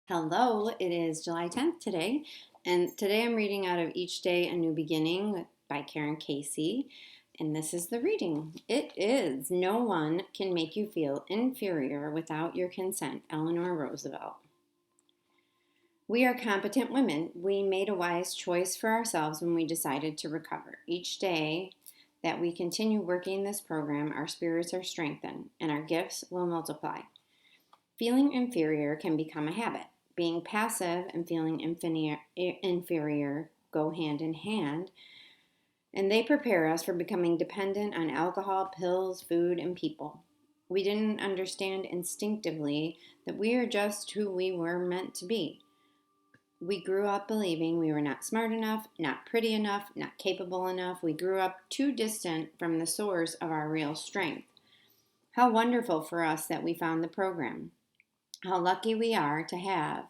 Hello, it is July 10th today, and today I'm reading out of Each Day a New Beginning by Karen Casey, and this is the reading. It is No one can make you feel inferior without your consent. Eleanor Roosevelt. We are competent women. We made a wise choice for ourselves when we decided to recover. Each day that we continue working this program, our spirits are strengthened and our gifts will multiply. Feeling inferior can become a habit. Being passive and feeling inferior go hand in hand, and they prepare us for becoming dependent on alcohol, pills, food, and people. We didn't understand instinctively that we are just who we were meant to be. We grew up believing we were not smart enough, not pretty enough, not capable enough. We grew up too distant from the source of our real strength. How wonderful for us that we found the program. How lucky we are to have,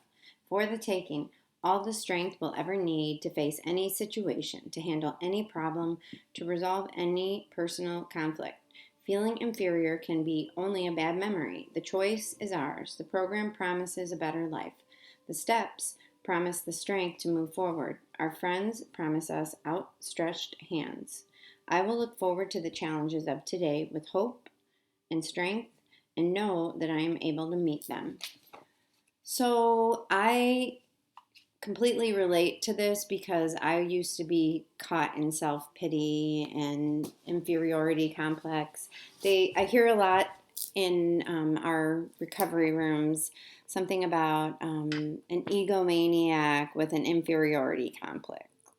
for the taking, all the strength we'll ever need to face any situation, to handle any problem, to resolve any personal conflict. Feeling inferior can be only a bad memory. The choice is ours. The program promises a better life. The steps promise the strength to move forward. Our friends promise us outstretched hands. I will look forward to the challenges of today with hope and strength and know that I am able to meet them. So I completely relate to this because I used to be caught in self-pity and inferiority complex. I hear a lot in our recovery rooms something about an egomaniac with an inferiority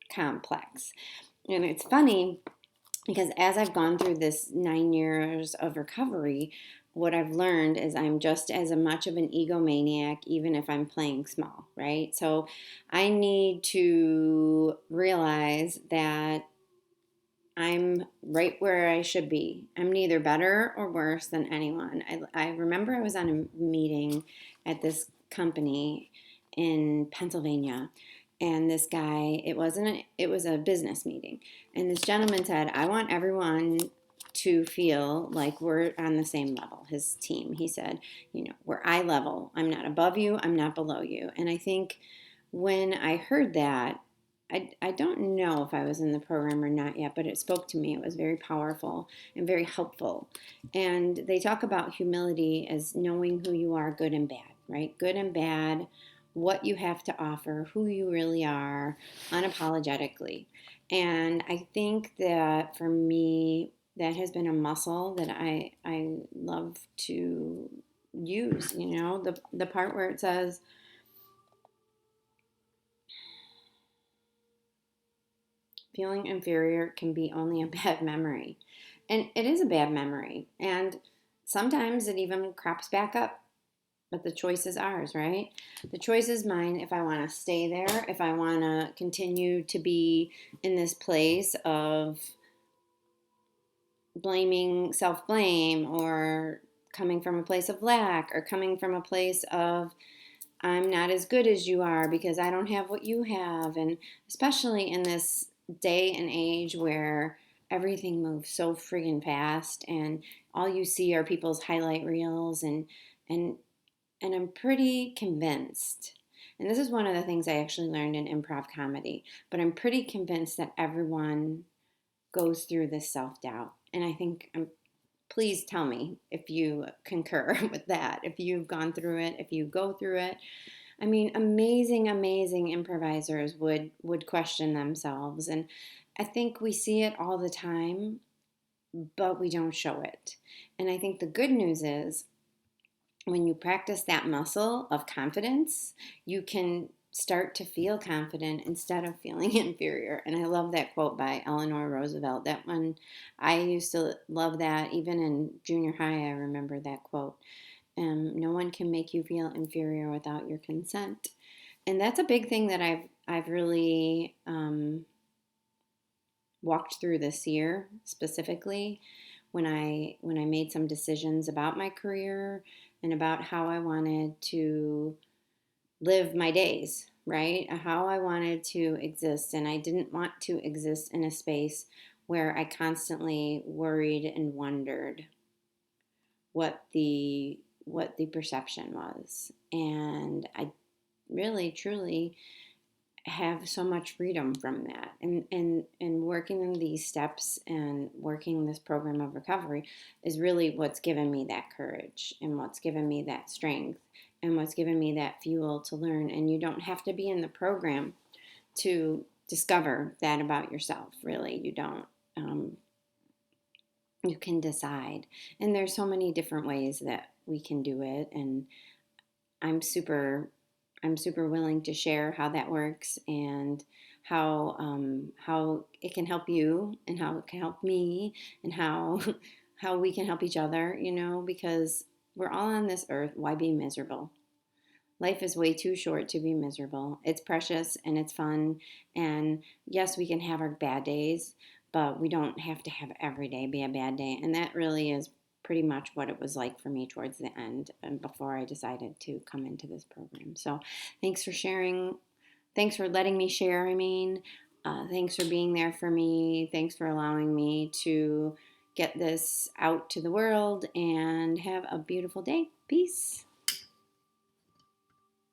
complex. And it's funny because as I've gone through this 9 years of recovery, what I've learned is I'm just as much of an egomaniac, even if I'm playing small, right? So I need to realize that I'm right where I should be. I'm neither better or worse than anyone. I remember I was on a meeting at this company in Pennsylvania, and this guy, it was a business meeting, and this gentleman said, I want everyone to feel like we're on the same level, his team. He said, we're eye level. I'm not above you, I'm not below you. And I think when I heard that, I don't know if I was in the program or not yet, but it spoke to me. It was very powerful and very helpful. And they talk about humility as knowing who you are, good and bad, right? Good and bad, what you have to offer, who you really are, unapologetically. And I think that for me, that has been a muscle that I love to use, the part where it says, feeling inferior can be only a bad memory. And it is a bad memory. And sometimes it even crops back up. But the choice is ours, right? The choice is mine if I want to stay there, if I want to continue to be in this place of blaming, self blame, or coming from a place of lack, or coming from a place of I'm not as good as you are because I don't have what you have. And especially in this day and age where everything moves so friggin' fast and all you see are people's highlight reels and and I'm pretty convinced, and this is one of the things I actually learned in improv comedy, but I'm pretty convinced that everyone goes through this self-doubt. And I think please tell me if you concur with that, if you've gone through it, if you go through it. I mean, amazing improvisers would question themselves, and I think we see it all the time, but we don't show it. And I think the good news is when you practice that muscle of confidence, you can start to feel confident instead of feeling inferior. And I love that quote by Eleanor Roosevelt. That one, I used to love that. Even in junior high, I remember that quote. No one can make you feel inferior without your consent. And that's a big thing that I've really walked through this year, specifically when I made some decisions about my career and about how I wanted to live my days, right? How I wanted to exist. And I didn't want to exist in a space where I constantly worried and wondered what the perception was. And really, truly have so much freedom from that. And working in these steps and working this program of recovery is really what's given me that courage and what's given me that strength and what's given me that fuel to learn. And you don't have to be in the program to discover that about yourself, really. You don't. You can decide. And there's so many different ways that we can do it. And I'm super I'm super willing to share how that works and how it can help you and how it can help me and how how we can help each other, because we're all on this earth. Why be miserable? Life is way too short to be miserable. It's precious and it's fun. And yes, we can have our bad days, but we don't have to have every day be a bad day. And that really is pretty much what it was like for me towards the end and before I decided to come into this program. So thanks for sharing. Thanks for letting me share. Thanks for being there for me. Thanks for allowing me to get this out to the world and have a beautiful day. Peace.